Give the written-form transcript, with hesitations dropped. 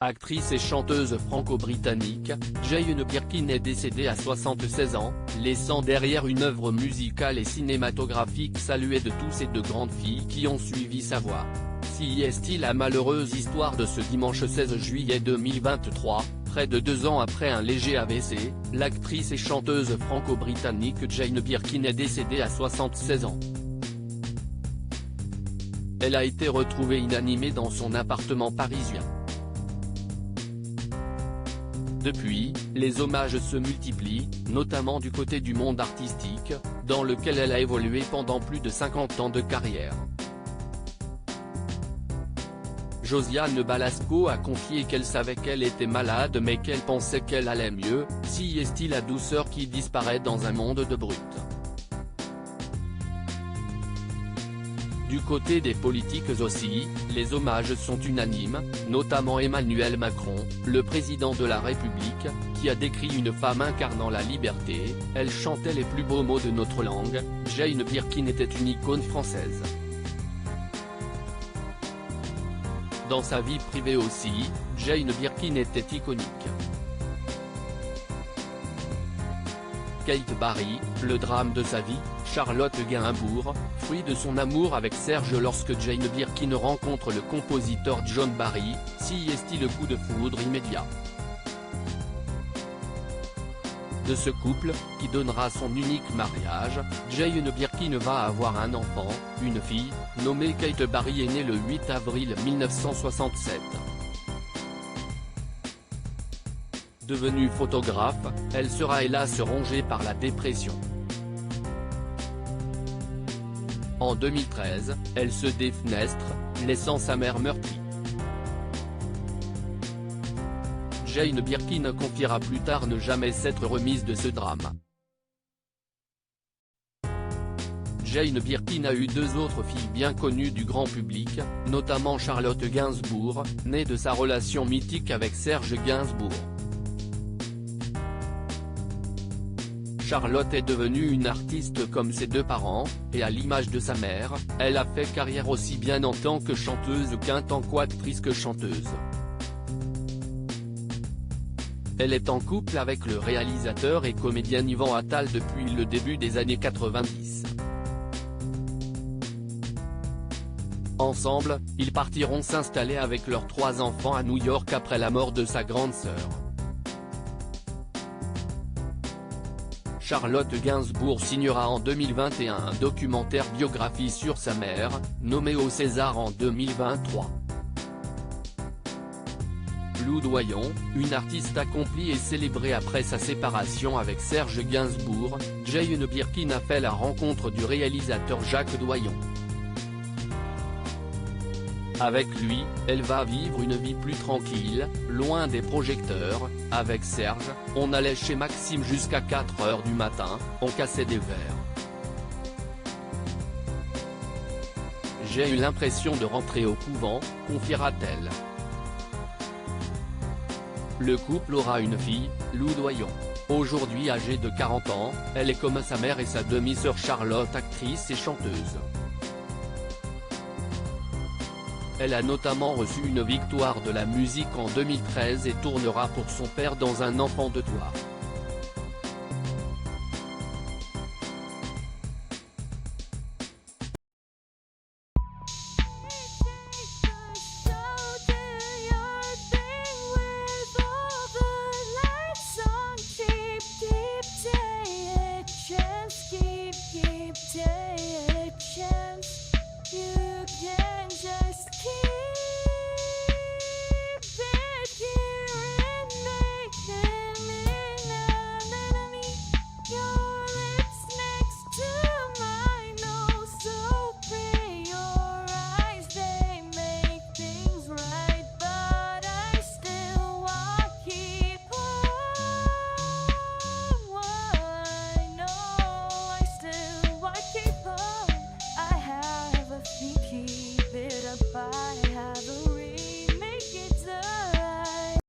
Actrice et chanteuse franco-britannique, Jane Birkin est décédée à 76 ans, laissant derrière une œuvre musicale et cinématographique saluée de tous et de grandes filles qui ont suivi sa voix. Si est-il la malheureuse histoire de ce dimanche 16 juillet 2023, près de 2 ans après un léger AVC, l'actrice et chanteuse franco-britannique Jane Birkin est décédée à 76 ans. Elle a été retrouvée inanimée dans son appartement parisien. Depuis, les hommages se multiplient, notamment du côté du monde artistique, dans lequel elle a évolué pendant plus de 50 ans de carrière. Josiane Balasco a confié qu'elle savait qu'elle était malade mais qu'elle pensait qu'elle allait mieux, si est-il la douceur qui disparaît dans un monde de brutes. Du côté des politiques aussi, les hommages sont unanimes, notamment Emmanuel Macron, le président de la République, qui a décrit une femme incarnant la liberté. Elle chantait les plus beaux mots de notre langue. Jane Birkin était une icône française. Dans sa vie privée aussi, Jane Birkin était iconique. Kate Barry, le drame de sa vie, Charlotte Gainsbourg, fruit de son amour avec Serge lorsque Jane Birkin rencontre le compositeur John Barry, si est-il le coup de foudre immédiat de ce couple, qui donnera son unique mariage. Jane Birkin va avoir un enfant, une fille, nommée Kate Barry, est née le 8 avril 1967. Devenue photographe, elle sera hélas rongée par la dépression. En 2013, elle se défenestre, laissant sa mère meurtrie. Jane Birkin confiera plus tard ne jamais s'être remise de ce drame. Jane Birkin a eu 2 autres filles bien connues du grand public, notamment Charlotte Gainsbourg, née de sa relation mythique avec Serge Gainsbourg. Charlotte est devenue une artiste comme ses 2 parents, et à l'image de sa mère, elle a fait carrière aussi bien en tant que chanteuse qu'en tant qu'actrice que chanteuse. Elle est en couple avec le réalisateur et comédien Yvan Attal depuis le début des années 90. Ensemble, ils partiront s'installer avec leurs 3 enfants à New York après la mort de sa grande sœur. Charlotte Gainsbourg signera en 2021 un documentaire biographie sur sa mère, nommé au César en 2023. Lou Doyon, une artiste accomplie et célébrée après sa séparation avec Serge Gainsbourg, Jane Birkin a fait la rencontre du réalisateur Jacques Doyon. Avec lui, elle va vivre une vie plus tranquille, loin des projecteurs. Avec Serge, on allait chez Maxime jusqu'à 4 h du matin, on cassait des verres. J'ai eu l'impression de rentrer au couvent, confiera-t-elle. Le couple aura une fille, Lou Doyon. Aujourd'hui âgée de 40 ans, elle est comme sa mère et sa demi-sœur Charlotte, actrice et chanteuse. Elle a notamment reçu une victoire de la musique en 2013 et tournera pour son père dans Un enfant de toi.